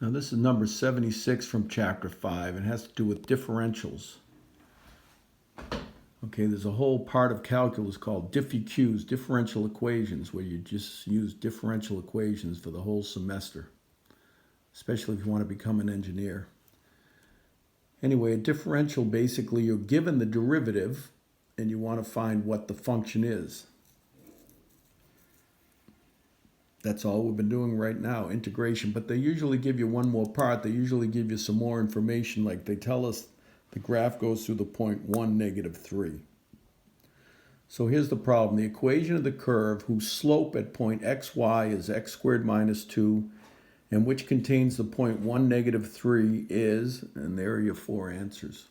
Now this is number 76 from chapter 5. It has to do with differentials. Okay, there's a whole part of calculus called DiffEqs, differential equations, where you just use differential equations for the whole semester, especially if you want to become an engineer. Anyway, a differential, basically you're given the derivative and you want to find what the function is. That's all we've been doing right now, integration. But they usually give you one more part. They usually give you some more information, like they tell us the graph goes through the point 1, -3. So here's the problem. The equation of the curve whose slope at point xy is x squared minus 2, and which contains the point 1, -3 is, and there are your four answers.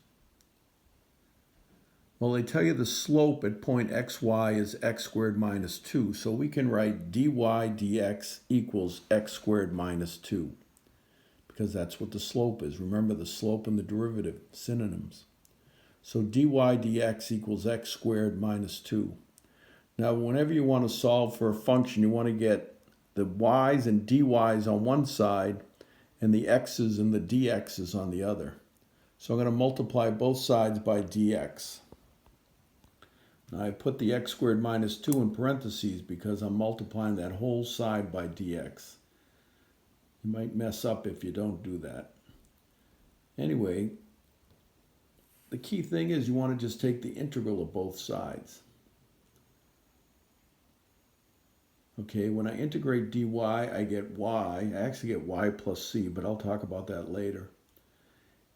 Well, they tell you the slope at point xy is x squared minus 2, so we can write dy dx equals x squared minus 2, because that's what the slope is. Remember, the slope and the derivative, synonyms. So dy dx equals x squared minus 2. Now, whenever you want to solve for a function, you want to get the y's and dy's on one side and the x's and the dx's on the other. So I'm going to multiply both sides by dx. Now I put the x squared minus 2 in parentheses because I'm multiplying that whole side by dx. You might mess up if you don't do that. Anyway, the key thing is you want to just take the integral of both sides. Okay, when I integrate dy, I get y. I actually get y plus c, but I'll talk about that later.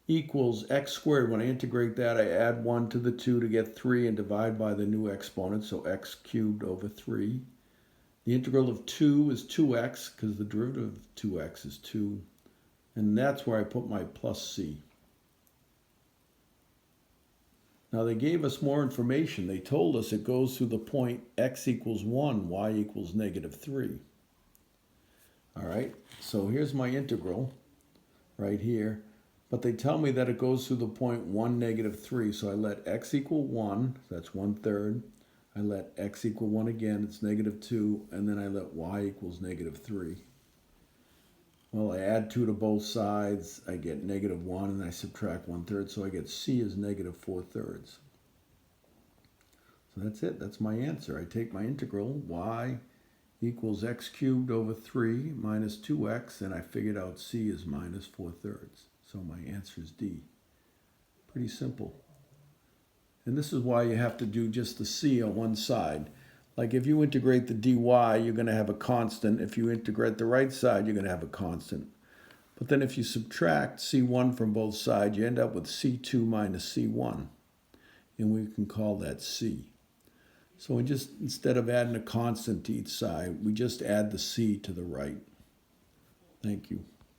Equals x squared. When I integrate that, I add 1 to the 2 to get 3 and divide by the new exponent, so x cubed over 3. The integral of 2 is 2x, because the derivative of 2x is 2. And that's where I put my plus c. Now they gave us more information. They told us it goes through the point x equals 1, y equals -3. All right, so here's my integral right here. But they tell me that it goes through the point 1, -3. So I let x equal 1, that's 1/3. I let x equal 1 again, it's -2. And then I let y equals -3. Well, I add 2 to both sides, I get -1, and I subtract 1/3, so I get c is -4/3. So that's it, that's my answer. I take my integral, y equals x cubed over 3 minus 2x, and I figured out c is -4/3. So my answer is D. Pretty simple. And this is why you have to do just the c on one side. Like if you integrate the dy, you're going to have a constant. If you integrate the right side, you're going to have a constant. But then if you subtract c1 from both sides, you end up with c2 minus c1. And we can call that c. So we just, instead of adding a constant to each side, we just add the c to the right. Thank you.